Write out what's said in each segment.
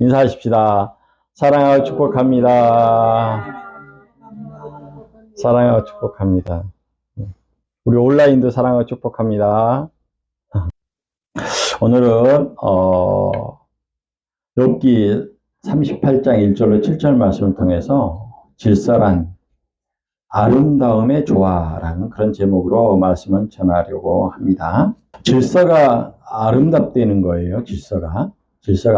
인사하십시다. 사랑하고 축복합니다. 사랑하고 축복합니다. 우리 온라인도 사랑하고 축복합니다. 오늘은 욥기 38장 1절로 7절 말씀을 통해서 질서란 아름다움의 조화라는 그런 제목으로 말씀을 전하려고 합니다. 질서가 아름답다는 거예요. 질서가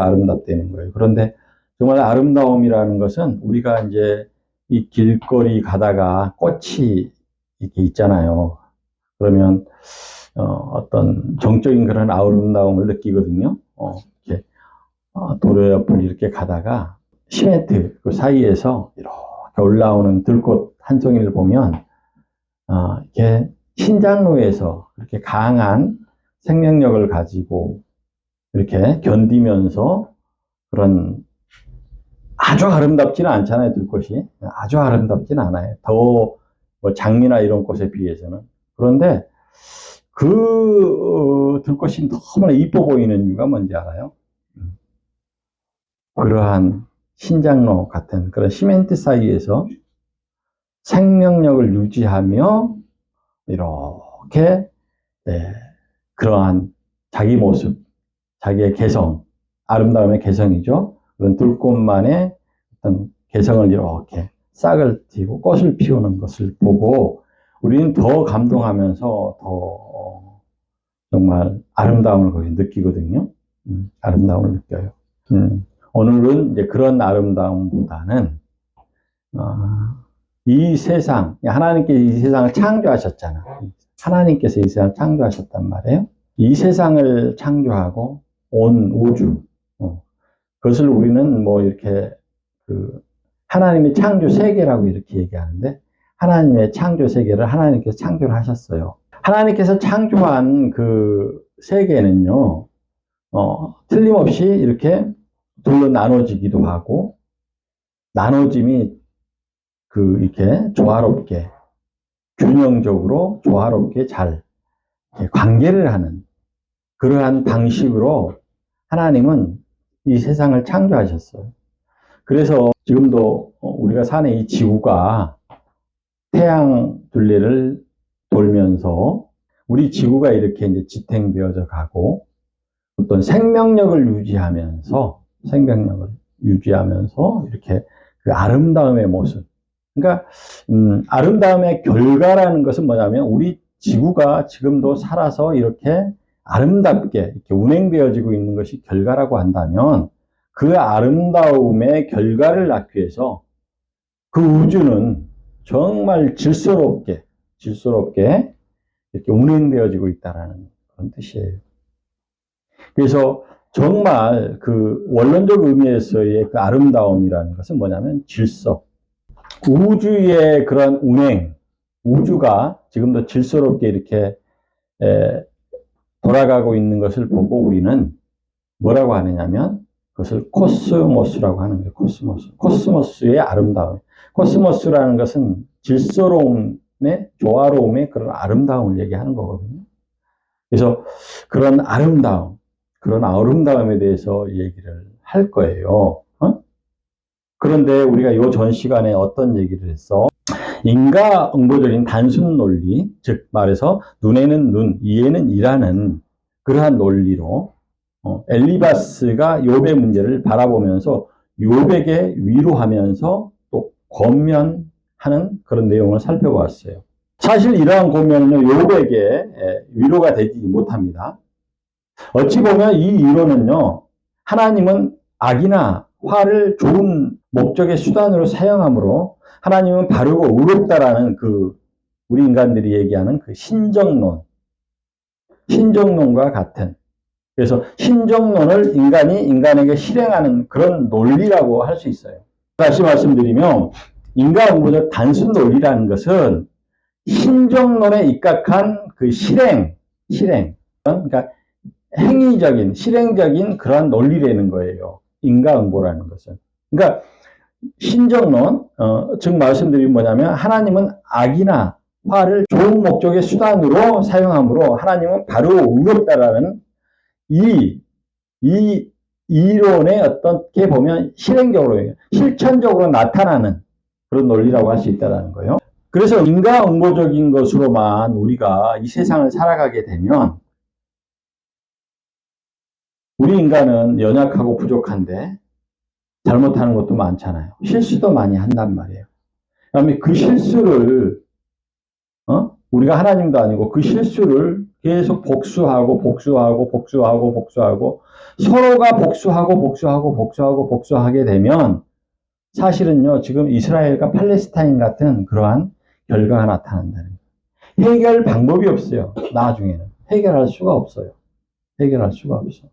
아름답다는 거예요. 그런데 정말 아름다움이라는 것은 우리가 이제 이 길거리 가다가 꽃이 이렇게 있잖아요. 그러면 어떤 정적인 그런 아름다움을 느끼거든요. 이렇게 도로 옆을 이렇게 가다가 시멘트 그 사이에서 이렇게 올라오는 들꽃 한 송이를 보면 이렇게 신장로에서 이렇게 강한 생명력을 가지고 이렇게 견디면서 그런 아주 아름답지는 않잖아요. 들꽃이 아주 아름답지는 않아요. 더 뭐 장미나 이런 꽃에 비해서는. 그런데 그 들꽃이 너무나 이뻐 보이는 이유가 뭔지 알아요? 그러한 신장로 같은 그런 시멘트 사이에서 생명력을 유지하며 이렇게 그러한 자기 모습, 자기의 개성, 아름다움의 개성이죠. 그런 들꽃만의 어떤 개성을 이렇게 싹을 틔우고 꽃을 피우는 것을 보고 우리는 더 감동하면서 더 정말 아름다움을 거기 느끼거든요. 아름다움을 느껴요. 오늘은 이제 그런 아름다움보다는 이 세상, 하나님께서 이 세상을 창조하셨잖아. 하나님께서 이 세상을 창조하셨단 말이에요. 이 세상을 창조하고 온 우주, 그것을 우리는 뭐 이렇게 하나님의 창조 세계라고 이렇게 얘기하는데, 하나님의 창조 세계를 하나님께서 창조를 하셨어요. 하나님께서 창조한 그 세계는요, 틀림없이 이렇게 둘로 나눠지기도 하고, 나눠짐이 이렇게 조화롭게, 균형적으로 조화롭게 잘 관계를 하는 그러한 방식으로 하나님은 이 세상을 창조하셨어요. 그래서 지금도 우리가 사는 이 지구가 태양 둘레를 돌면서 우리 지구가 이렇게 이제 지탱되어져 가고 어떤 생명력을 유지하면서 이렇게 그 아름다움의 모습. 그러니까 아름다움의 결과라는 것은 뭐냐면 우리 지구가 지금도 살아서 이렇게 아름답게 이렇게 운행되어지고 있는 것이 결과라고 한다면 그 아름다움의 결과를 낳기 위해서 그 우주는 정말 질서롭게 이렇게 운행되어지고 있다는 그런 뜻이에요. 그래서 정말 그 원론적 의미에서의 그 아름다움이라는 것은 뭐냐면 질서. 우주의 그런 운행, 우주가 지금도 질서롭게 이렇게 돌아가고 있는 것을 보고 우리는 뭐라고 하느냐면 그것을 코스모스라고 하는 거예요. 코스모스의 아름다움. 코스모스라는 것은 질서로움의, 조화로움의 그런 아름다움을 얘기하는 거거든요. 그래서 그런 아름다움에 대해서 얘기를 할 거예요. 그런데 우리가 요 전 시간에 어떤 얘기를 했어? 인과응보적인 단순 논리, 즉 말해서 눈에는 눈, 이에는 이라는 그러한 논리로 엘리바스가 욥의 문제를 바라보면서 욥에게 위로하면서 또 권면하는 그런 내용을 살펴보았어요. 사실 이러한 권면은 욥에게 위로가 되지 못합니다. 어찌 보면 이 위로는요, 하나님은 악이나 화를 좋은 목적의 수단으로 사용함으로 하나님은 바르고 의롭다라는 우리 인간들이 얘기하는 그 신정론과 같은, 그래서 신정론을 인간이 인간에게 실행하는 그런 논리라고 할 수 있어요. 다시 말씀드리면 인과응보적 단순 논리라는 것은 신정론에 입각한 그 실행, 그러니까 행위적인, 실행적인 그러한 논리라는 거예요. 인과응보라는 것은. 그러니까 신정론, 즉 말씀드리면 뭐냐면 하나님은 악이나 화를 좋은 목적의 수단으로 사용함으로 하나님은 바로 의롭다라는 이 이론의 어떻게 보면 실행적으로, 실천적으로 나타나는 그런 논리라고 할 수 있다는 거예요. 그래서 인과응보적인 것으로만 우리가 이 세상을 살아가게 되면 우리 인간은 연약하고 부족한데 잘못하는 것도 많잖아요. 실수도 많이 한단 말이에요. 그다음에 그 실수를 우리가 하나님도 아니고 그 실수를 계속 복수하고 서로가 복수하게 되면 사실은요, 지금 이스라엘과 팔레스타인 같은 그러한 결과가 나타난다는 거예요. 해결 방법이 없어요. 나중에는. 해결할 수가 없어요. 해결할 수가 없어.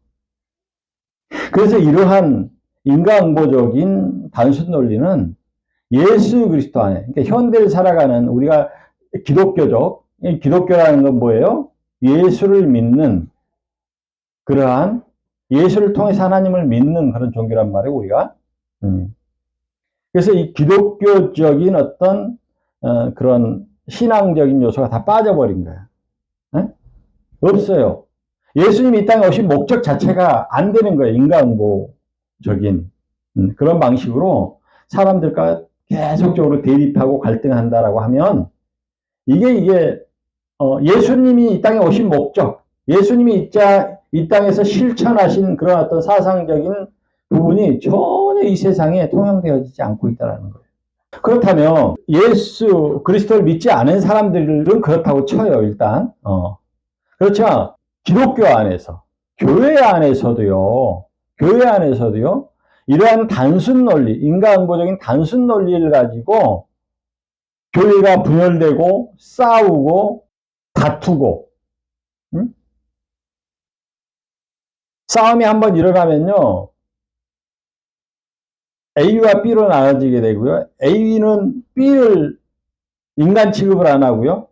그래서 이러한 인과응보적인 단순 논리는 예수 그리스도 안에, 그러니까 현대를 살아가는 우리가 기독교라는 건 뭐예요? 예수를 믿는 그러한 예수를 통해서 하나님을 믿는 그런 종교란 말이에요, 우리가. 그래서 이 기독교적인 어떤 그런 신앙적인 요소가 다 빠져버린 거야. 에? 없어요. 예수님이 이 땅에 오신 목적 자체가 안 되는 거예요. 인과응보적인 그런 방식으로 사람들과 계속적으로 대립하고 갈등한다라고 하면 이게 예수님이 이 땅에 오신 목적, 예수님이 이 땅에서 실천하신 그런 어떤 사상적인 부분이 전혀 이 세상에 통용되어지지 않고 있다는 거예요. 그렇다면 예수 그리스도를 믿지 않은 사람들은 그렇다고 쳐요. 일단 그렇죠. 기독교 안에서 교회 안에서도요 이러한 단순 논리, 인과응보적인 단순 논리를 가지고 교회가 분열되고 싸우고 다투고 싸움이 한번 일어나면요 A와 B로 나눠지게 되고요. A는 B를 인간 취급을 안 하고요.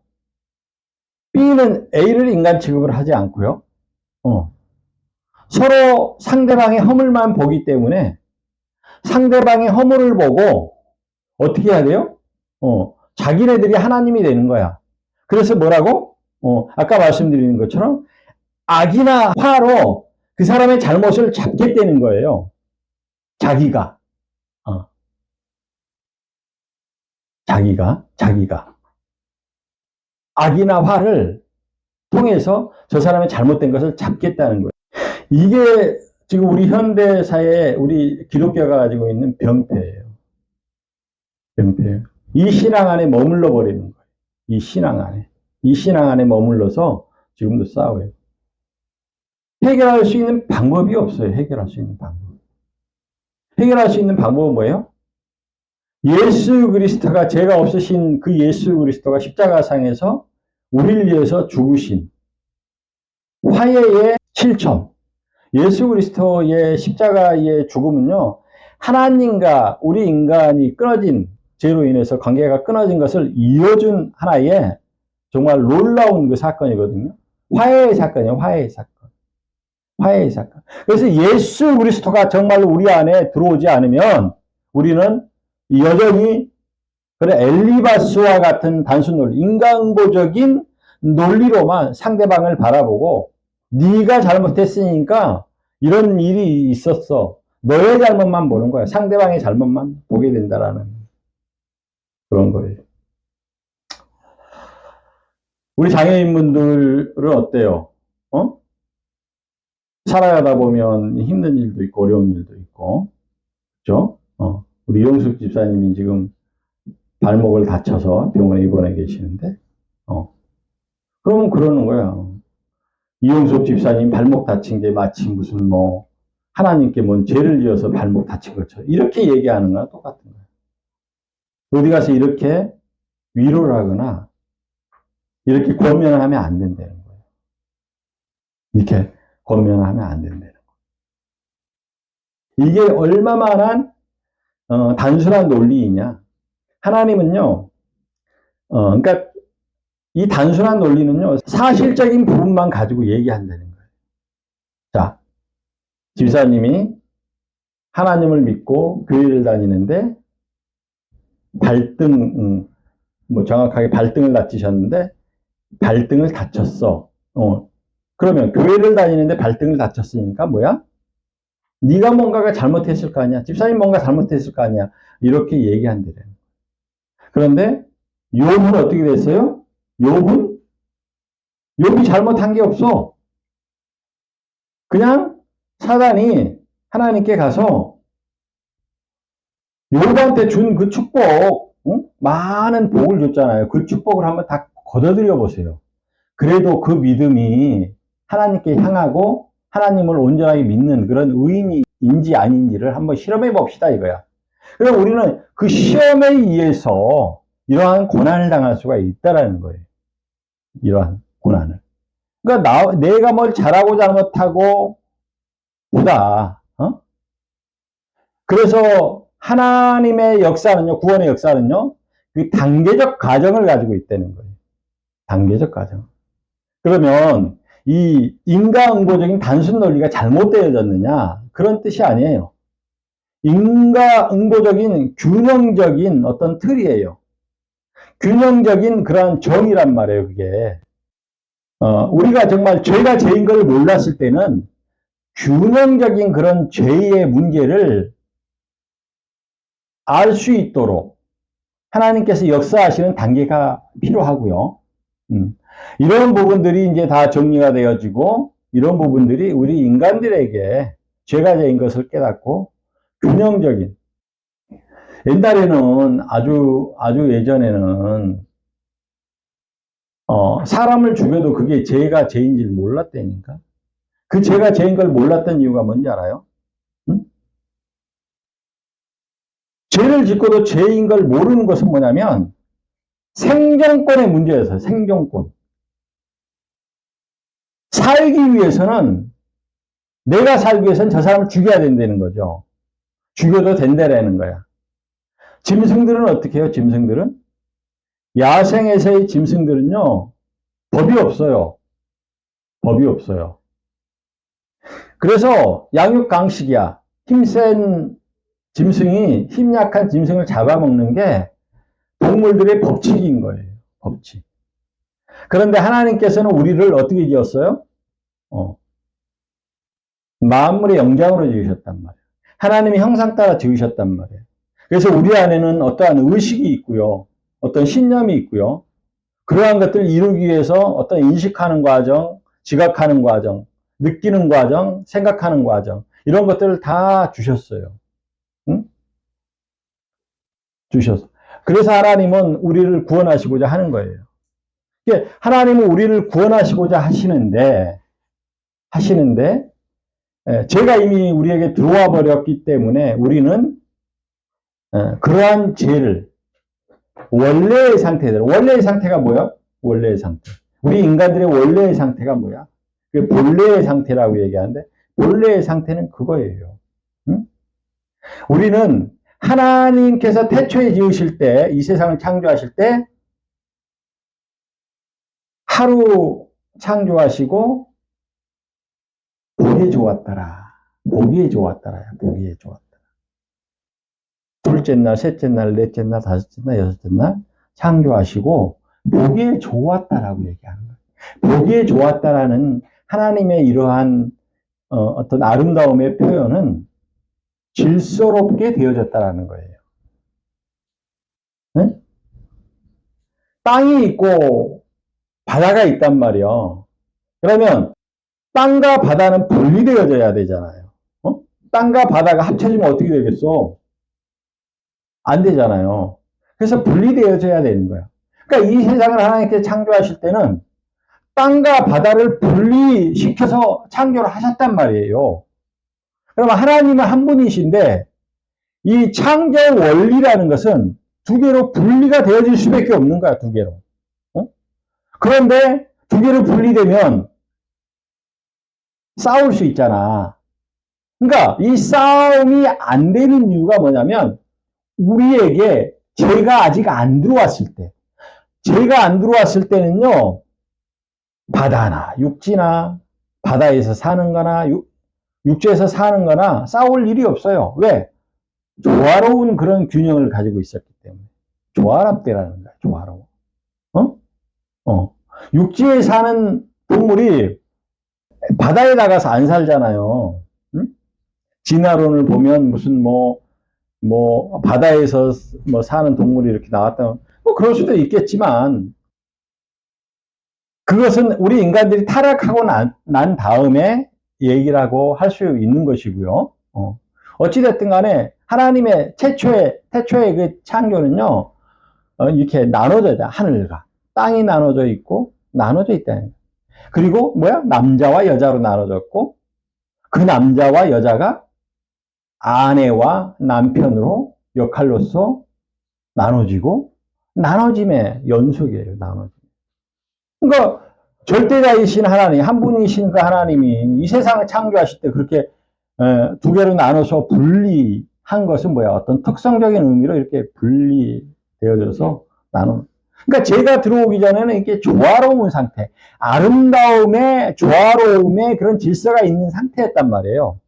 B는 A를 인간 취급을 하지 않고요. 서로 상대방의 허물만 보기 때문에 상대방의 허물을 보고 어떻게 해야 돼요? 자기네들이 하나님이 되는 거야. 그래서 뭐라고? 아까 말씀드린 것처럼 악이나 화로 그 사람의 잘못을 잡겠다는 거예요. 자기가. 악이나 화를 통해서 저 사람의 잘못된 것을 잡겠다는 거예요. 이게 지금 우리 현대사회, 우리 기독교가 가지고 있는 병폐예요. 이 신앙 안에 머물러 버리는 거예요. 이 신앙 안에 머물러서 지금도 싸워요. 해결할 수 있는 방법이 없어요. 해결할 수 있는 방법은 뭐예요? 예수 그리스도가 죄가 없으신 그 예수 그리스도가 십자가상에서 우리를 위해서 죽으신 화해의 실천. 예수 그리스도의 십자가의 죽음은요, 하나님과 우리 인간이 끊어진 죄로 인해서 관계가 끊어진 것을 이어준 하나의 정말 놀라운 그 사건이거든요. 화해의 사건이에요. 화해의 사건. 그래서 예수 그리스도가 정말로 우리 안에 들어오지 않으면 우리는 여전히 엘리바스와 같은 단순 논리, 인간응보적인 논리로만 상대방을 바라보고 네가 잘못했으니까 이런 일이 있었어. 너의 잘못만 보는 거야. 상대방의 잘못만 보게 된다라는 그런 거예요. 우리 장애인분들은 어때요? 살아가다 보면 힘든 일도 있고 어려운 일도 있고, 그렇죠? 우리 이용숙 집사님이 지금 발목을 다쳐서 병원에 입원해 계시는데, 그러면 그러는 거야. 이용숙 집사님 발목 다친 게 마치 무슨 하나님께 뭔 죄를 지어서 발목 다친 것처럼 이렇게 얘기하는 거랑 똑같은 거예요. 어디 가서 이렇게 위로를 하거나 이렇게 권면을 하면 안 된다는 거예요. 이렇게 권면을 하면 안 된다는 거예요. 이게 얼마만한 단순한 논리이냐. 하나님은요, 그러니까 이 단순한 논리는요, 사실적인 부분만 가지고 얘기한다는 거예요. 자, 집사님이 하나님을 믿고 교회를 다니는데 정확하게 발등을 다치셨는데 발등을 다쳤어. 그러면 교회를 다니는데 발등을 다쳤으니까 뭐야? 네가 뭔가가 잘못했을 거 아니야. 집사님 뭔가 잘못했을 거 아니야. 이렇게 얘기한대요. 그런데 욥은 어떻게 됐어요? 욥이 잘못한 게 없어. 그냥 사단이 하나님께 가서 욥한테 준 그 축복, 응? 많은 복을 줬잖아요. 그 축복을 한번 다 걷어들여 보세요. 그래도 그 믿음이 하나님께 향하고 하나님을 온전하게 믿는 그런 의인인지 아닌지를 한번 실험해 봅시다 이거야. 그럼 우리는 그 시험에 의해서 이러한 고난을 당할 수가 있다라는 거예요. 이러한 고난을. 그러니까 내가 뭘 잘하고 잘못하고 보다. 그래서 하나님의 역사는요, 구원의 역사는요, 그 단계적 과정을 가지고 있다는 거예요. 단계적 과정. 그러면 이 인과응보적인 단순 논리가 잘못되어졌느냐? 그런 뜻이 아니에요. 인과응보적인 균형적인 어떤 틀이에요. 균형적인 그런 정의란 말이에요, 그게. 우리가 정말 죄가 죄인 걸 몰랐을 때는 균형적인 그런 죄의 문제를 알 수 있도록 하나님께서 역사하시는 단계가 필요하고요. 이런 부분들이 이제 다 정리가 되어지고 이런 부분들이 우리 인간들에게 죄가 죄인 것을 깨닫고 균형적인 옛날에는 아주 예전에는 사람을 죽여도 그게 죄가 죄인지를 몰랐다니까. 그 죄가 죄인 걸 몰랐던 이유가 뭔지 알아요? 응? 죄를 짓고도 죄인 걸 모르는 것은 뭐냐면 생존권의 문제였어요. 생존권. 살기 위해서는 내가 살기 위해서는 저 사람을 죽여야 된다는 거죠. 죽여도 된다라는 거야. 짐승들은 어떻게 해요? 짐승들은? 야생에서의 짐승들은요. 법이 없어요. 법이 없어요. 그래서 양육강식이야. 힘센 짐승이 힘 약한 짐승을 잡아먹는 게 동물들의 법칙인 거예요. 법칙. 그런데 하나님께서는 우리를 어떻게 지었어요? 만물의 영장으로 지으셨단 말이에요. 하나님의 형상 따라 지으셨단 말이에요. 그래서 우리 안에는 어떠한 의식이 있고요. 어떤 신념이 있고요. 그러한 것들을 이루기 위해서 어떤 인식하는 과정, 지각하는 과정, 느끼는 과정, 생각하는 과정, 이런 것들을 다 주셨어요. 응? 주셨어. 그래서 하나님은 우리를 구원하시고자 하는 거예요. 하나님은 우리를 구원하시고자 하시는데, 죄가 이미 우리에게 들어와 버렸기 때문에 우리는 그러한 죄를 원래의 상태가 뭐야? 원래의 상태. 우리 인간들의 원래의 상태가 뭐야? 그 본래의 상태라고 얘기하는데 본래의 상태는 그거예요. 응? 우리는 하나님께서 태초에 지으실 때, 이 세상을 창조하실 때 하루 창조하시고 보기에 좋았더라. 보기에 좋았더라. 보기에 좋았더라. 둘째 날, 셋째 날, 넷째 날, 다섯째 날, 여섯째 날 창조하시고 보기에 좋았다라고 얘기하는 거예요. 보기에 좋았다라는 하나님의 이러한 어떤 아름다움의 표현은 질서롭게 되어졌다라는 거예요. 네? 땅이 있고 바다가 있단 말이요. 그러면 땅과 바다는 분리되어져야 되잖아요. 땅과 바다가 합쳐지면 어떻게 되겠어? 안 되잖아요. 그래서 분리되어져야 되는 거야. 그러니까 이 세상을 하나님께서 창조하실 때는 땅과 바다를 분리시켜서 창조를 하셨단 말이에요. 그러면 하나님은 한 분이신데 이 창조 원리라는 것은 두 개로 분리가 되어질 수밖에 없는 거야, 두 개로. 그런데 두 개로 분리되면 싸울 수 있잖아. 그러니까 이 싸움이 안 되는 이유가 뭐냐면 우리에게 죄가 아직 안 들어왔을 때, 죄가 안 들어왔을 때는요, 바다나 육지나 바다에서 사는 거나 육지에서 사는 거나 싸울 일이 없어요. 왜? 조화로운 그런 균형을 가지고 있었기 때문에. 조화롭대라는 거야, 조화로워. 육지에 사는 동물이 바다에 나가서 안 살잖아요. 응? 진화론을 보면 무슨 바다에서 사는 동물이 이렇게 나왔다. 그럴 수도 있겠지만, 그것은 우리 인간들이 타락하고 난 다음에 얘기라고 할 수 있는 것이고요. 어찌됐든 간에 하나님의 태초의 그 창조는요, 이렇게 나눠져 있다. 하늘과 땅이 나눠져 있고, 나눠져 있다. 그리고 남자와 여자로 나눠졌고, 그 남자와 여자가 아내와 남편으로 역할로서 나눠지고, 나눠짐의 연속이에요, 나눠짐. 그러니까, 절대자이신 하나님, 한 분이신 그 하나님이 이 세상을 창조하실 때 그렇게 두 개로 나눠서 분리한 것은 어떤 특성적인 의미로 이렇게 분리되어져서 나누는. 그러니까 제가 들어오기 전에는 이게 조화로운 상태, 아름다움의, 조화로움의 그런 질서가 있는 상태였단 말이에요.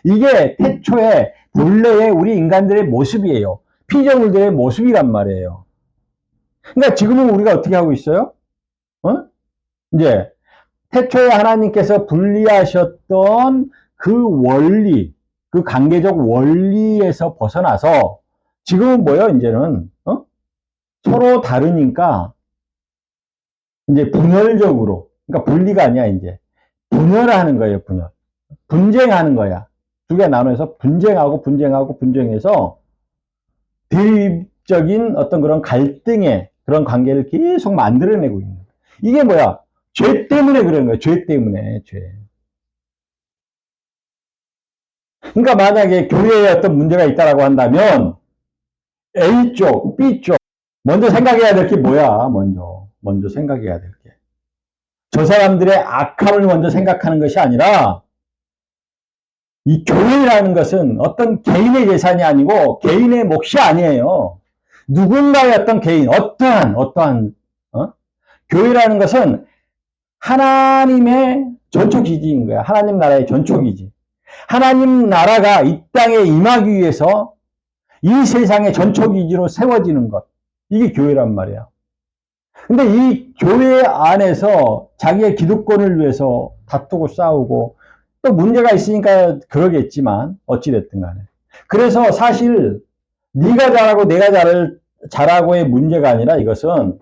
이게 태초에, 본래의 우리 인간들의 모습이에요. 피조물들의 모습이란 말이에요. 그러니까 지금은 우리가 어떻게 하고 있어요? 이제, 태초에 하나님께서 분리하셨던 그 원리, 그 관계적 원리에서 벗어나서 지금은 이제는, 서로 다르니까 이제 분열적으로, 그러니까 분리가 아니야, 이제. 분열하는 거예요, 분열. 분쟁하는 거야. 두 개 나눠서 분쟁해서 대립적인 어떤 그런 갈등의 그런 관계를 계속 만들어내고 있는 거야. 이게 죄 때문에 그런 거야. 죄 때문에, 죄. 그러니까 만약에 교회에 어떤 문제가 있다라고 한다면 A쪽, B쪽 먼저 생각해야 될 게 뭐야? 먼저 생각해야 될 게. 저 사람들의 악함을 먼저 생각하는 것이 아니라 이 교회라는 것은 어떤 개인의 재산이 아니고 개인의 몫이 아니에요. 누군가의 어떤 개인, 어떠한 교회라는 것은 하나님의 전초기지인 거야. 하나님 나라의 전초기지. 하나님 나라가 이 땅에 임하기 위해서 이 세상의 전초기지로 세워지는 것. 이게 교회란 말이야. 근데 이 교회 안에서 자기의 기득권을 위해서 다투고 싸우고 또 문제가 있으니까 그러겠지만 어찌됐든 간에. 그래서 사실 네가 잘하고 내가 잘하고의 문제가 아니라 이것은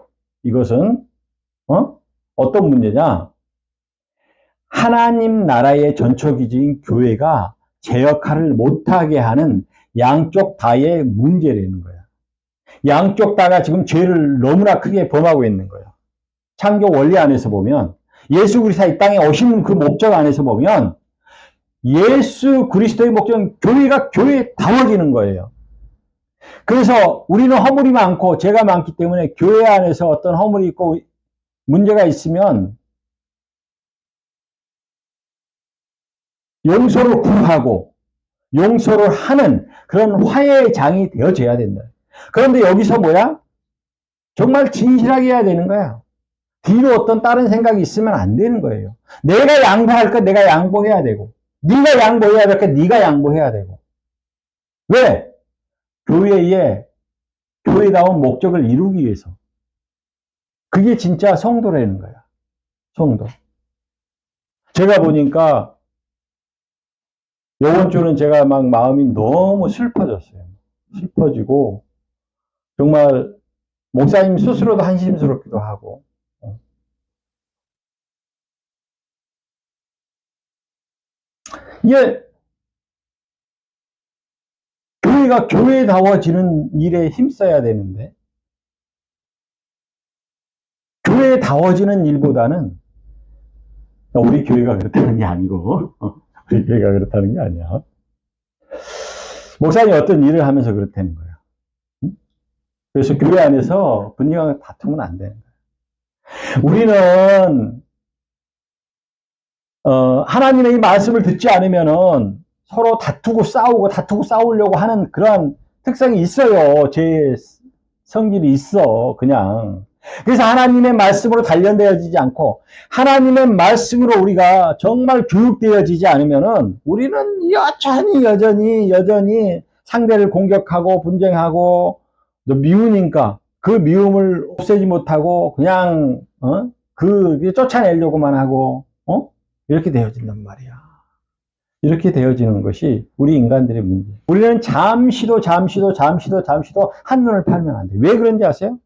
어떤 문제냐? 하나님 나라의 전초기지인 교회가 제 역할을 못하게 하는 양쪽 다의 문제라는 거야. 양쪽 다가 지금 죄를 너무나 크게 범하고 있는 거예요. 창조 원리 안에서 보면 예수 그리스도가 이 땅에 오신 그 목적 안에서 보면 예수 그리스도의 목적은 교회가 교회다워지는 거예요. 그래서 우리는 허물이 많고 죄가 많기 때문에 교회 안에서 어떤 허물이 있고 문제가 있으면 용서를 구하고 용서를 하는 그런 화해의 장이 되어져야 된다. 그런데 여기서 정말 진실하게 해야 되는 거야. 뒤로 어떤 다른 생각이 있으면 안 되는 거예요. 내가 양보할 거 내가 양보해야 되고 네가 양보해야 될 거 네가 양보해야 되고. 왜? 교회다운 목적을 이루기 위해서. 그게 진짜 성도라는 거야. 성도. 제가 보니까 이번 주는 제가 막 마음이 너무 슬퍼졌어요. 슬퍼지고 정말 목사님 스스로도 한심스럽기도 하고. 이게 교회가 교회다워지는 일에 힘써야 되는데 교회다워지는 일보다는 우리 교회가 그렇다는 게 아니고 우리 교회가 그렇다는 게 아니야. 목사님이 어떤 일을 하면서 그렇다는 거야. 그래서 교회 안에서 분쟁하고 다투면 안 되는 거야. 우리는 하나님의 이 말씀을 듣지 않으면은 서로 다투고 싸우려고 하는 그러한 특성이 있어요. 제 성질이 있어, 그냥. 그래서 하나님의 말씀으로 단련되어지지 않고 하나님의 말씀으로 우리가 정말 교육되어지지 않으면은 우리는 여전히 상대를 공격하고 분쟁하고 미우니까 그 미움을 없애지 못하고 그냥 쫓아내려고만 하고 이렇게 되어진단 말이야. 이렇게 되어지는 것이 우리 인간들의 문제. 우리는 잠시도 한눈을 팔면 안 돼. 왜 그런지 아세요?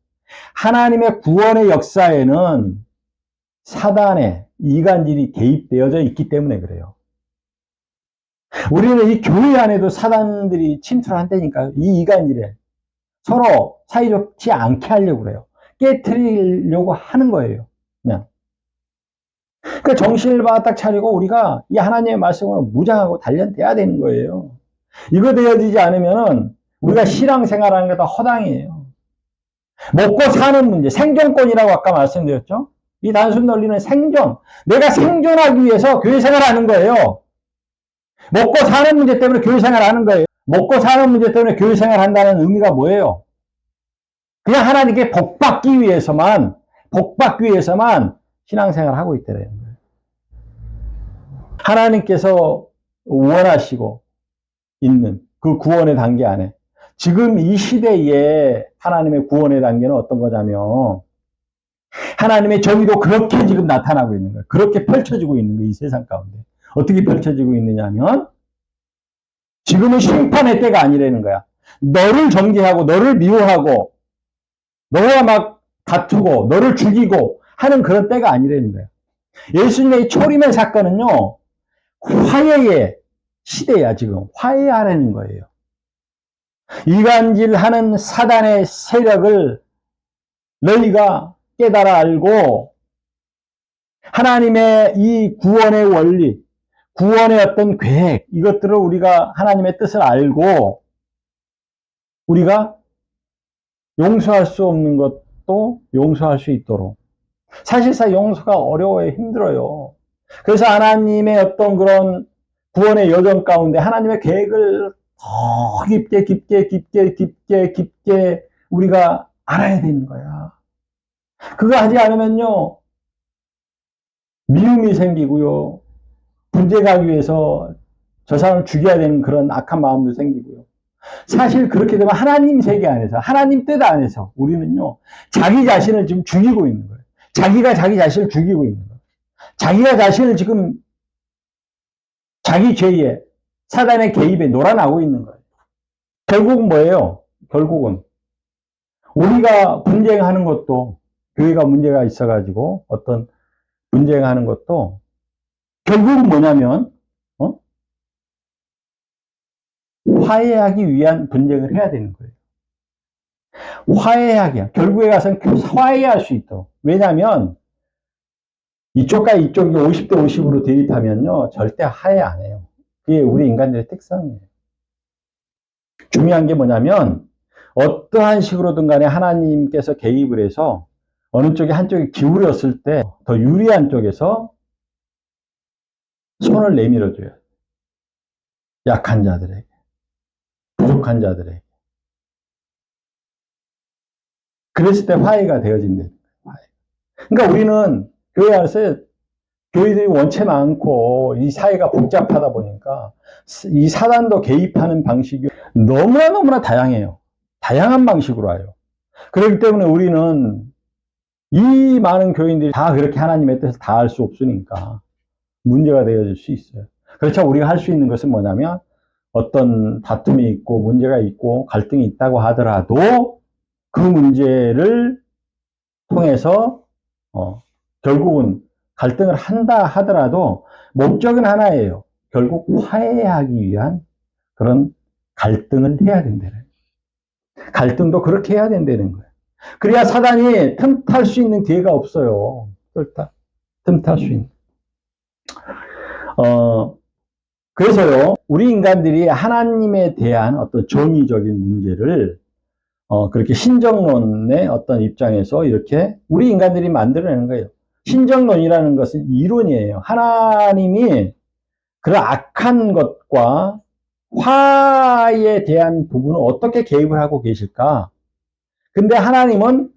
하나님의 구원의 역사에는 사단의 이간질이 개입되어져 있기 때문에 그래요. 우리는 이 교회 안에도 사단들이 침투를 한다니까요. 이 이간질에 서로 사이좋지 않게 하려고 그래요. 깨트리려고 하는 거예요. 그냥. 그 정신을 바짝 차리고 우리가 이 하나님의 말씀으로 무장하고 단련돼야 되는 거예요. 이거 되어지지 않으면은 우리가 신앙생활하는 게 다 허당이에요. 먹고 사는 문제, 생존권이라고 아까 말씀드렸죠? 이 단순 논리는 생존. 내가 생존하기 위해서 교회 생활하는 거예요. 먹고 사는 문제 때문에 교회 생활하는 거예요. 먹고 사는 문제 때문에 교회 생활한다는 의미가 뭐예요? 그냥 하나님께 복받기 위해서만 신앙생활을 하고 있다는 거예요. 하나님께서 원하시고 있는 그 구원의 단계 안에 지금 이 시대에 하나님의 구원의 단계는 어떤 거냐면 하나님의 정의도 그렇게 지금 나타나고 있는 거예요. 그렇게 펼쳐지고 있는 거예요. 이 세상 가운데. 어떻게 펼쳐지고 있느냐면 지금은 심판의 때가 아니라는 거야. 너를 정죄하고 너를 미워하고 너와 막 다투고 너를 죽이고 하는 그런 때가 아니라는 거야. 예수님의 초림의 사건은요. 화해의 시대야 지금. 화해하라는 거예요. 이간질하는 사단의 세력을 너희가 깨달아 알고 하나님의 이 구원의 원리, 구원의 어떤 계획, 이것들을 우리가 하나님의 뜻을 알고 우리가 용서할 수 없는 것도 용서할 수 있도록. 사실상 용서가 어려워요. 힘들어요. 그래서 하나님의 어떤 그런 구원의 여정 가운데 하나님의 계획을 더 깊게 우리가 알아야 되는 거야. 그거 하지 않으면요, 미움이 생기고요, 분쟁하기 위해서 저 사람을 죽여야 되는 그런 악한 마음도 생기고요. 사실 그렇게 되면 하나님 세계 안에서, 하나님 뜻 안에서 우리는요, 자기 자신을 지금 죽이고 있는 거예요. 자기가 자기 자신을 죽이고 있는 거예요. 자기가 자신을 지금 자기 죄에, 사단의 개입에 놀아나고 있는 거예요. 결국은 뭐예요? 결국은 우리가 분쟁하는 것도 교회가 문제가 있어가지고 어떤 분쟁하는 것도 결국은 뭐냐면 화해하기 위한 분쟁을 해야 되는 거예요. 화해하기 결국에 가서는 화해할 수 있도록. 왜냐하면 이쪽과 이쪽이 50대 50으로 대립하면요 절대 화해 안 해요. 그게 우리 인간들의 특성이에요. 중요한 게 뭐냐면 어떠한 식으로든 간에 하나님께서 개입을 해서 어느 쪽에 한쪽이 기울였을 때 더 유리한 쪽에서 손을 내밀어줘요. 약한 자들에게, 부족한 자들에게. 그랬을 때 화해가 되어진대요. 그러니까 우리는 교회 안에서 교회들이 원체 많고 이 사회가 복잡하다 보니까 이 사단도 개입하는 방식이 너무나 다양해요. 다양한 방식으로 와요. 그렇기 때문에 우리는 이 많은 교인들이 다 그렇게 하나님의 뜻을 다 할 수 없으니까 문제가 되어질 수 있어요. 그렇죠. 우리가 할 수 있는 것은 뭐냐면 어떤 다툼이 있고 문제가 있고 갈등이 있다고 하더라도 그 문제를 통해서 결국은 갈등을 한다 하더라도 목적은 하나예요. 결국 화해하기 위한 그런 갈등을 해야 된다는 거예요. 갈등도 그렇게 해야 된다는 거예요. 그래야 사단이 틈탈 수 있는 기회가 없어요. 틈탈 수 있는. 그래서요, 우리 인간들이 하나님에 대한 어떤 정의적인 문제를 그렇게 신정론의 어떤 입장에서 이렇게 우리 인간들이 만들어내는 거예요. 신정론이라는 것은 이론이에요. 하나님이 그런 악한 것과 화에 대한 부분을 어떻게 개입을 하고 계실까? 근데 하나님은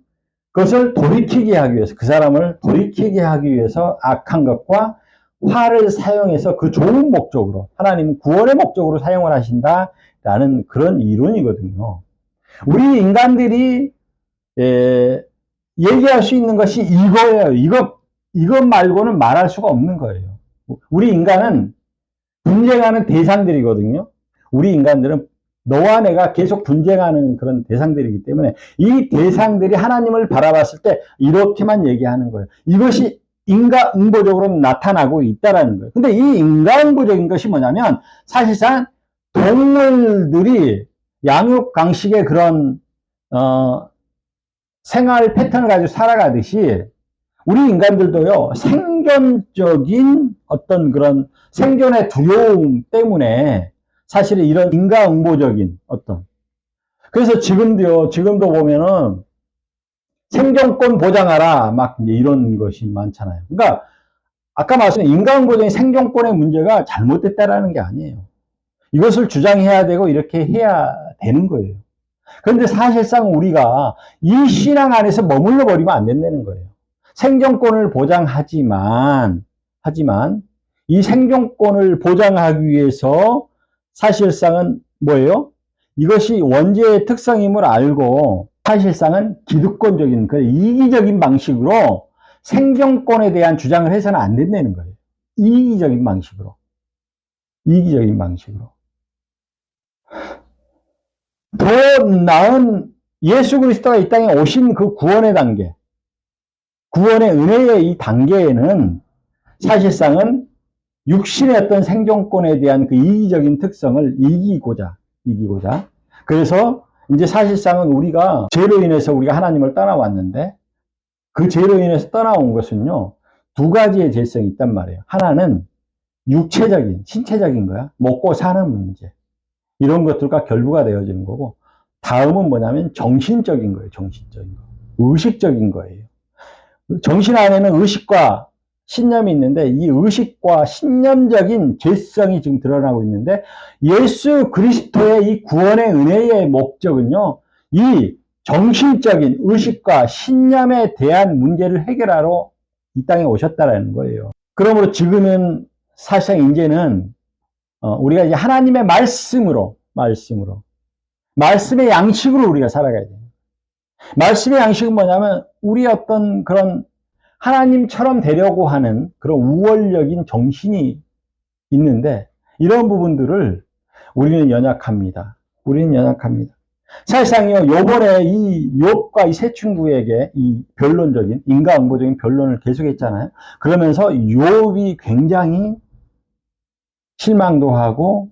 그것을 돌이키게 하기 위해서, 그 사람을 돌이키게 하기 위해서 악한 것과 화를 사용해서 그 좋은 목적으로, 하나님은 구원의 목적으로 사용을 하신다라는 그런 이론이거든요. 우리 인간들이 얘기할 수 있는 것이 이거예요. 이것 말고는 말할 수가 없는 거예요. 우리 인간은 분쟁하는 대상들이거든요. 우리 인간들은 너와 내가 계속 분쟁하는 그런 대상들이기 때문에 이 대상들이 하나님을 바라봤을 때 이렇게만 얘기하는 거예요. 이것이 인과응보적으로 나타나고 있다는 거예요. 근데 이 인과응보적인 것이 뭐냐면 사실상 동물들이 양육강식의 그런 생활 패턴을 가지고 살아가듯이 우리 인간들도요, 생존적인 어떤 그런 생존의 두려움 때문에 사실은 이런 인과응보적인 어떤. 그래서 지금도 보면은 생존권 보장하라, 막 이런 것이 많잖아요. 그러니까 아까 말씀드린 인과응보적인 생존권의 문제가 잘못됐다라는 게 아니에요. 이것을 주장해야 되고 이렇게 해야 되는 거예요. 그런데 사실상 우리가 이 신앙 안에서 머물러 버리면 안 된다는 거예요. 생존권을 보장하지만 이 생존권을 보장하기 위해서 사실상은 뭐예요? 이것이 원죄의 특성임을 알고 사실상은 기득권적인 이기적인 방식으로 생존권에 대한 주장을 해서는 안 된다는 거예요. 이기적인 방식으로. 더 나은 예수 그리스도가 이 땅에 오신 그 구원의 단계, 구원의 은혜의 이 단계에는 사실상은 육신의 어떤 생존권에 대한 그 이기적인 특성을 이기고자. 그래서 이제 사실상은 우리가 죄로 인해서 우리가 하나님을 떠나왔는데 그 죄로 인해서 떠나온 것은요, 두 가지의 죄성이 있단 말이에요. 하나는 육체적인, 신체적인 거야. 먹고 사는 문제. 이런 것들과 결부가 되어지는 거고, 다음은 뭐냐면 정신적인 거예요. 정신적인 거. 의식적인 거예요. 정신 안에는 의식과 신념이 있는데 이 의식과 신념적인 죄성이 지금 드러나고 있는데 예수 그리스도의 이 구원의 은혜의 목적은요, 이 정신적인 의식과 신념에 대한 문제를 해결하러 이 땅에 오셨다라는 거예요. 그러므로 지금은 사실상 이제는 우리가 이제 하나님의 말씀의 양식으로 우리가 살아가야 돼요. 말씀의 양식은 뭐냐면 우리 어떤 그런 하나님처럼 되려고 하는 그런 우월적인 정신이 있는데 이런 부분들을 우리는 연약합니다. 사실상요, 요번에 이 욥과 이 세 친구에게 이 변론적인 인과응보적인 변론을 계속했잖아요. 그러면서 욥이 굉장히 실망도 하고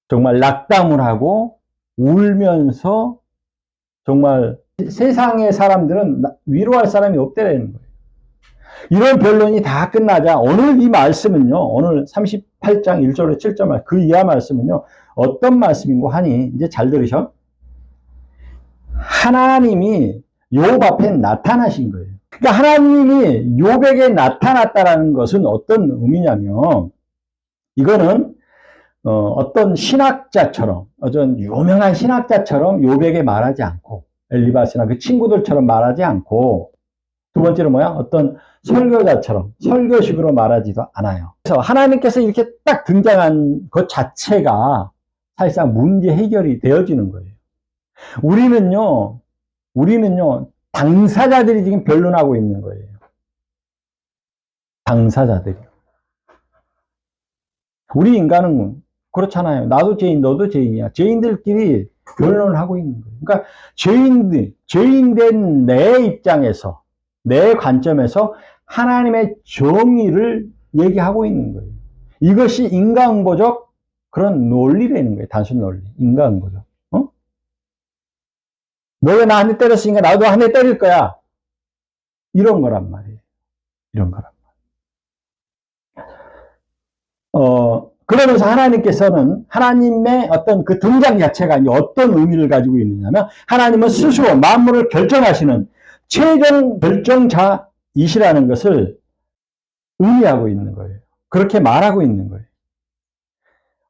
정말 낙담을 하고 울면서 정말 세상의 사람들은 위로할 사람이 없다라는 거예요. 이런 변론이 다 끝나자 오늘 이 말씀은요, 오늘 38장 1절로 7절 그 이하 말씀은요, 어떤 말씀인고 하니 이제 잘 들으셔. 하나님이 욥 앞에 나타나신 거예요. 그러니까 하나님이 욥에게 나타났다라는 것은 어떤 의미냐면 이거는 어떤 신학자처럼, 어떤 유명한 신학자처럼 욥에게 말하지 않고, 엘리바스나 그 친구들처럼 말하지 않고, 두 번째로 뭐야? 어떤 설교자처럼, 설교식으로 말하지도 않아요. 그래서 하나님께서 이렇게 딱 등장한 것 자체가 사실상 문제 해결이 되어지는 거예요. 우리는요, 당사자들이 지금 변론하고 있는 거예요. 당사자들이. 우리 인간은 그렇잖아요. 나도 죄인, 너도 죄인이야. 죄인들끼리 변론을 하고 있는 거예요. 그러니까 죄인된 내 입장에서, 내 관점에서 하나님의 정의를 얘기하고 있는 거예요. 이것이 인과응보적 그런 논리라는 거예요. 단순 논리. 인과응보적. 너가 나 한 대 때렸으니까 나도 한 대 때릴 거야. 이런 거란 말이에요. 그러면서 하나님께서는 하나님의 어떤 그 등장 자체가 이제 어떤 의미를 가지고 있느냐면 하나님은 스스로 만물을 결정하시는 최종 결정자이시라는 것을 의미하고 있는 거예요. 그렇게 말하고 있는 거예요.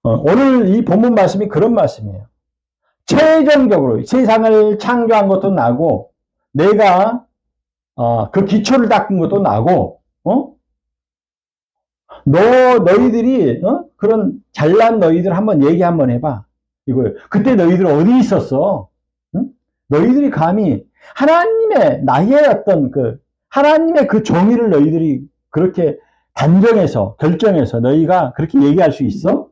오늘 이 본문 말씀이 그런 말씀이에요. 최종적으로 세상을 창조한 것도 나고 내가 그 기초를 닦은 것도 나고 너희들이 그런 잘난 너희들 한번 얘기 한번 해봐. 이거예요. 그때 너희들 어디 있었어? 응? 너희들이 감히 하나님의 나의 어떤 하나님의 그 정의를 너희들이 그렇게 단정해서, 결정해서 너희가 그렇게 얘기할 수 있어?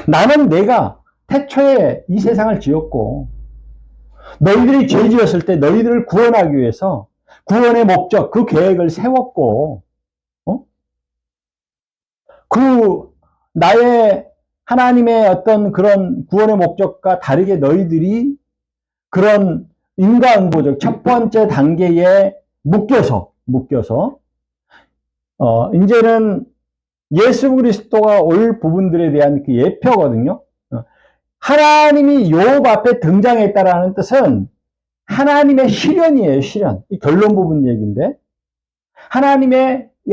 나는 내가 태초에 이 세상을 지었고, 너희들이 죄 지었을 때 너희들을 구원하기 위해서 구원의 목적, 그 계획을 세웠고, 어? 나의 하나님의 어떤 그런 구원의 목적과 다르게 너희들이 그런 인과응보적 첫 번째 단계에 묶여서, 이제는 예수 그리스도가 올 부분들에 대한 그 예표거든요. 하나님이 욥 앞에 등장했다라는 뜻은 하나님의 실현이에요, 실현. 이 결론 부분 얘기인데.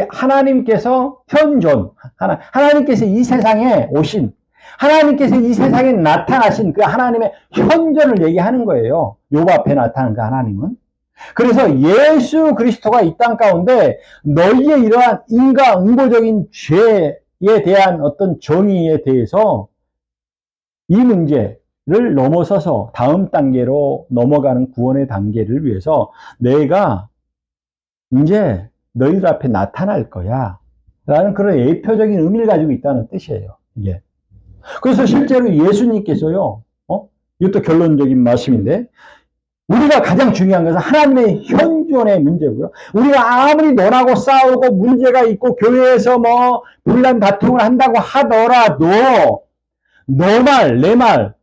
하나님께서 현존, 하나님께서 이 세상에 오신, 하나님께서 이 세상에 나타나신 그 하나님의 현존을 얘기하는 거예요. 욥 앞에 나타난 그 하나님은. 그래서 예수 그리스도가 이 땅 가운데 너희의 이러한 인과응보적인 죄에 대한 어떤 정의에 대해서 이 문제를 넘어서서 다음 단계로 넘어가는 구원의 단계를 위해서 내가 이제 너희들 앞에 나타날 거야 라는 그런 예표적인 의미를 가지고 있다는 뜻이에요. 이게. 그래서 실제로 예수님께서요, 이것도 결론적인 말씀인데, 우리가 가장 중요한 것은 하나님의 현존의 문제고요. 우리가 아무리 논하고 싸우고 문제가 있고 교회에서 뭐 분란 다툼을 한다고 하더라도 너 말, 내 말,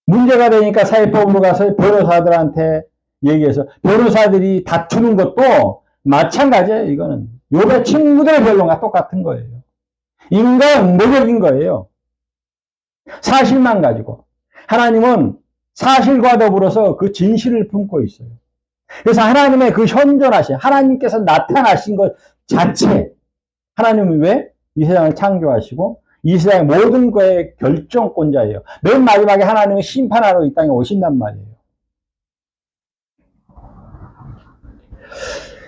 문제가 되니까 사회법으로 가서 변호사들한테 얘기해서 변호사들이 다투는 것도 마찬가지예요. 이거는 욥의 친구들의 변론과 똑같은 거예요. 인과응보적인 거예요. 사실만 가지고. 하나님은 사실과 더불어서 그 진실을 품고 있어요. 그래서 하나님의 그 현존하신, 하나님께서 나타나신 것 자체, 하나님은 왜? 이 세상을 창조하시고 이 세상의 모든 거의 결정권자예요. 맨 마지막에 하나님은 심판하러 이 땅에 오신단 말이에요.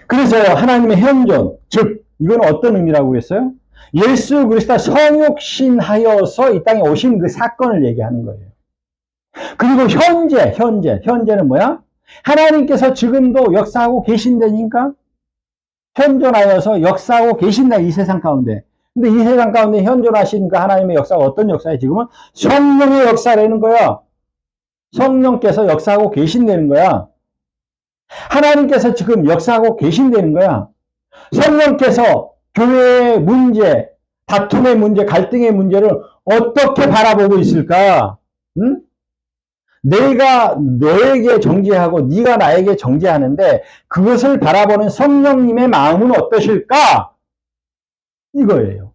그래서 하나님의 현존, 즉 이건 어떤 의미라고 했어요? 예수 그리스도가 성육신하여서 이 땅에 오신 그 사건을 얘기하는 거예요. 그리고 현재는 뭐야? 하나님께서 지금도 역사하고 계신다니까? 현존하여서 역사하고 계신다, 이 세상 가운데. 근데 이 세상 가운데 현존하신 그 하나님의 역사가 어떤 역사예요? 지금은 성령의 역사라는 거야. 성령께서 역사하고 계신다는 거야. 하나님께서 지금 역사하고 계신다는 거야. 성령께서 교회의 문제, 다툼의 문제, 갈등의 문제를 어떻게 바라보고 있을까? 응? 내가 너에게 정죄하고 네가 나에게 정죄하는데 그것을 바라보는 성령님의 마음은 어떠실까? 이거예요.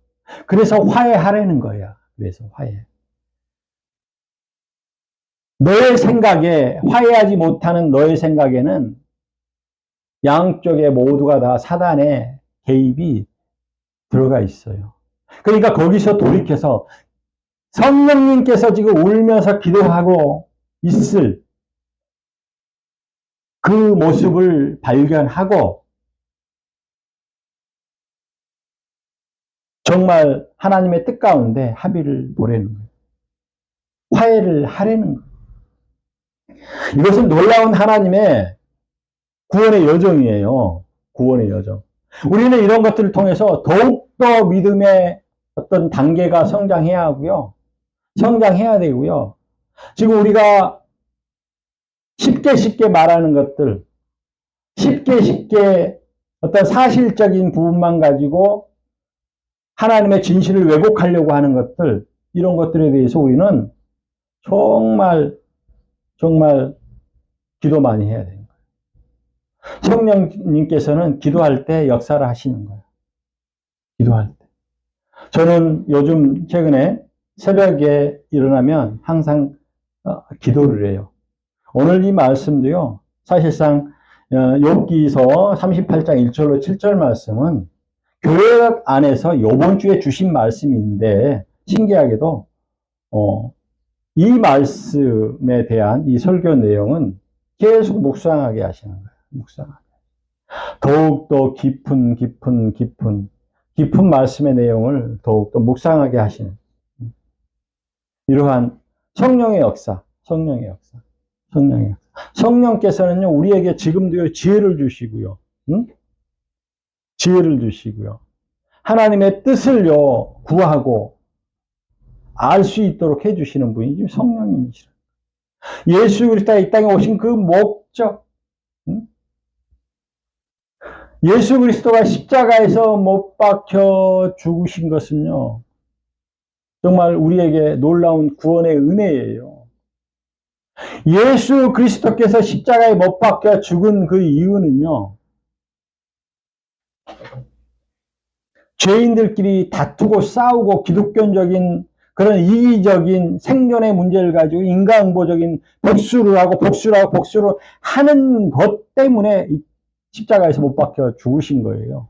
그래서 화해하라는 거야. 그래서 화해. 너의 생각에, 화해하지 못하는 너의 생각에는 양쪽에 모두가 다 사단의 개입이 들어가 있어요. 그러니까 거기서 돌이켜서 성령님께서 지금 울면서 기도하고 있을 그 모습을 발견하고 정말 하나님의 뜻 가운데 합의를 보내는 거예요. 화해를 하려는 거예요. 이것은 놀라운 하나님의 구원의 여정이에요. 구원의 여정. 우리는 이런 것들을 통해서 더욱더 믿음의 어떤 단계가 성장해야 하고요. 성장해야 되고요. 지금 우리가 쉽게 말하는 것들, 쉽게 어떤 사실적인 부분만 가지고 하나님의 진실을 왜곡하려고 하는 것들, 이런 것들에 대해서 우리는 정말 기도 많이 해야 되는 거예요. 성령님께서는 기도할 때 역사를 하시는 거예요. 기도할 때. 저는 요즘 최근에 새벽에 일어나면 항상 기도를 해요. 오늘 이 말씀도요, 사실상 욥기서 38장 1절로 7절 말씀은 교회 안에서 이번 주에 주신 말씀인데 신기하게도 이 말씀에 대한 이 설교 내용은 계속 묵상하게 하시는 거예요. 묵상하게. 더욱더 깊은 말씀의 내용을 더욱더 묵상하게 하시는 이러한 성령의 역사. 성령께서는요, 우리에게 지금도요, 지혜를 주시고요. 응? 지혜를 주시고요. 하나님의 뜻을요, 구하고 알 수 있도록 해주시는 분이 지금 성령님이시라. 예수 그리스도가 이 땅에 오신 그 목적, 예수 그리스도가 십자가에서 못 박혀 죽으신 것은요, 정말 우리에게 놀라운 구원의 은혜예요. 예수 그리스도께서 십자가에 못 박혀 죽은 그 이유는요, 죄인들끼리 다투고 싸우고 기독교적인 그런 이기적인 생존의 문제를 가지고 인과응보적인 복수를 하고 복수를 하는 것 때문에 십자가에서 못 박혀 죽으신 거예요.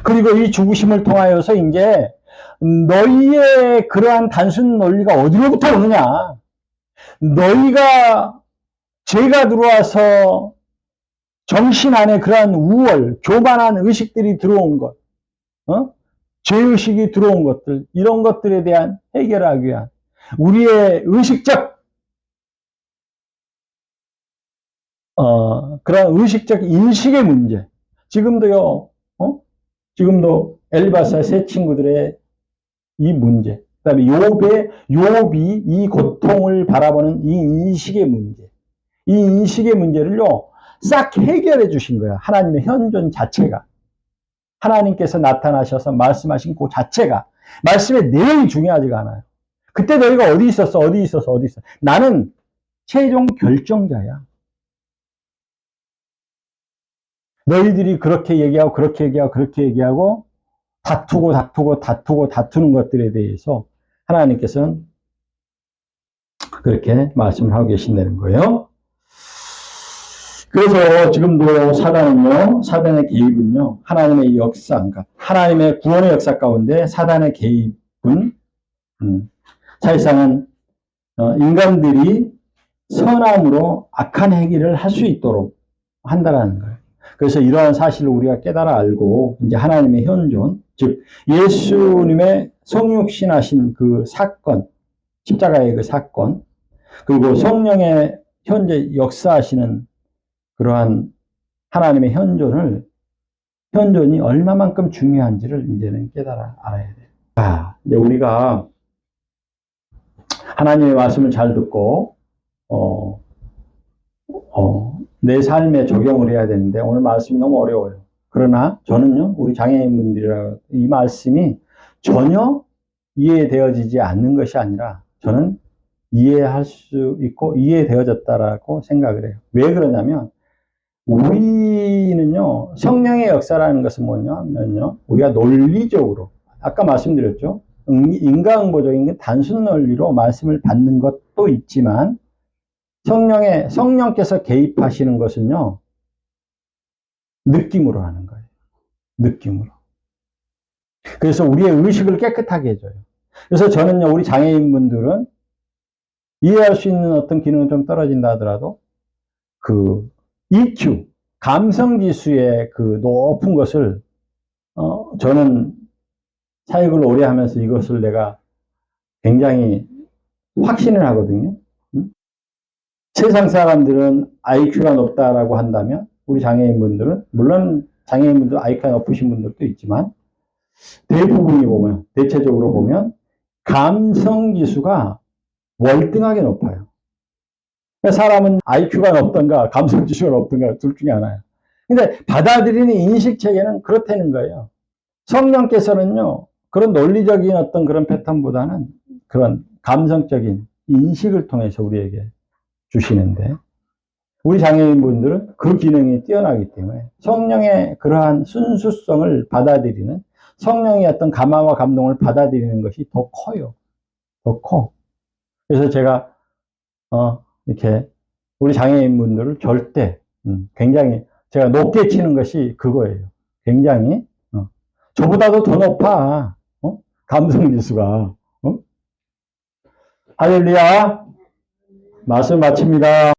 그리고 이 죽으심을 통하여서 이제 너희의 그러한 단순 논리가 어디로부터 오느냐? 너희가 죄가 들어와서 정신 안에 그러한 우월, 교만한 의식들이 들어온 것, 죄의식이 들어온 것들, 이런 것들에 대한 해결하기 위한 우리의 의식적, 그런 의식적 인식의 문제. 지금도요, 지금도 엘리바스의 세 친구들의 이 문제, 그 다음에 욥이 이 고통을 바라보는 이 인식의 문제, 이 인식의 문제를요, 싹 해결해 주신 거야. 하나님의 현존 자체가. 하나님께서 나타나셔서 말씀하신 그 자체가. 말씀의 내용이 중요하지가 않아요. 그때 너희가 어디 있었어? 나는 최종 결정자야. 너희들이 그렇게 얘기하고 다투는 것들에 대해서 하나님께서는 그렇게 말씀을 하고 계신다는 거예요. 그래서 지금도 사단의 개입은요, 하나님의 역사, 그러니까 하나님의 구원의 역사 가운데 사단의 개입은, 사실상은, 인간들이 선함으로 악한 행위를 할 수 있도록 한다라는 거예요. 그래서 이러한 사실을 우리가 깨달아 알고, 이제 하나님의 현존, 즉, 예수님의 성육신하신 그 사건, 십자가의 그 사건, 그리고 성령의 현재 역사하시는 그러한 하나님의 현존이 얼마만큼 중요한지를 이제는 깨달아 알아야 돼요. 이제 우리가 하나님의 말씀을 잘 듣고, 내 삶에 적용을 해야 되는데, 오늘 말씀이 너무 어려워요. 그러나 저는요, 우리 장애인분들이라 이 말씀이 전혀 이해되어지지 않는 것이 아니라, 저는 이해할 수 있고, 이해되어졌다라고 생각을 해요. 왜 그러냐면, 우리는요, 성령의 역사라는 것은 뭐냐면요, 우리가 논리적으로, 아까 말씀드렸죠, 인과응보적인 단순 논리로 말씀을 받는 것도 있지만, 성령께서 개입하시는 것은요, 느낌으로 하는 거예요. 느낌으로. 그래서 우리의 의식을 깨끗하게 해줘요. 그래서 저는요, 우리 장애인분들은 이해할 수 있는 어떤 기능은 좀 떨어진다 하더라도, 그 EQ, 감성지수의 그 높은 것을, 저는 사역을 오래 하면서 이것을 내가 굉장히 확신을 하거든요. 세상 사람들은 IQ가 높다라고 한다면, 우리 장애인분들은, 물론 장애인분들 IQ가 높으신 분들도 있지만, 대체적으로 보면, 감성지수가 월등하게 높아요. 사람은 IQ가 높던가 감성지수가 높던가 둘 중에 하나예요. 근데 받아들이는 인식 체계는 그렇다는 거예요. 성령께서는요, 그런 논리적인 어떤 그런 패턴보다는 그런 감성적인 인식을 통해서 우리에게 주시는데, 우리 장애인분들은 그 기능이 뛰어나기 때문에 성령의 그러한 순수성을 받아들이는, 성령의 어떤 감화와 감동을 받아들이는 것이 더 커요. 더 커. 그래서 제가 이렇게 우리 장애인분들을 절대 굉장히 제가 높게 치는 것이 그거예요. 굉장히 저보다도 더 높아. 감성지수가. 할렐루야. 말씀 마칩니다.